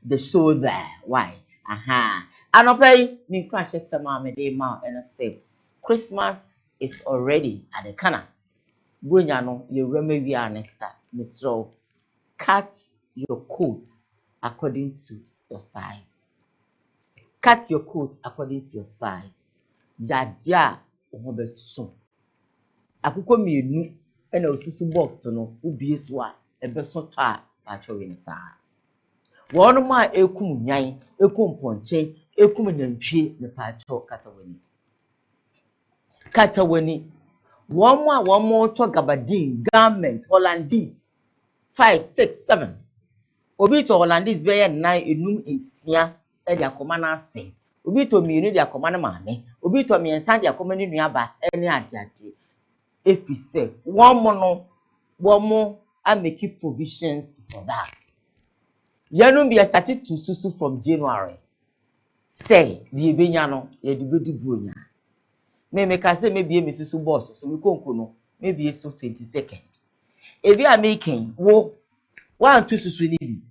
the show there. Why? Aha. And okay, me crash mama de ma and I say Christmas is already at the corner. Bunya no you remember we are next Mr. Cut your coats according to your size. Cut your coat according to your size. Jaja ohobeso. Akukọ mienu na osisi box no ubie so a ebeso to a pacho wen sa. Wonu ma ekum nyan, ekum ponche, ekum nantwie ne pacho katawani. One to gabardine, garments, Hollandese 5, 6, 7. Obi to Hollandese be 9 enum esia e dia akoma na ase. Obi to mienu dia akoma na maame. Obi to miensa dia akoma ni nuaba ene ajaje. If you say one more, I make provisions for that. Yanum be started to susu from January. Say the ebenyano ye di bedi buonya. Me make say maybe me susu boss so me konko no maybe so 22nd. If you are making wo 1 2 susu ni bi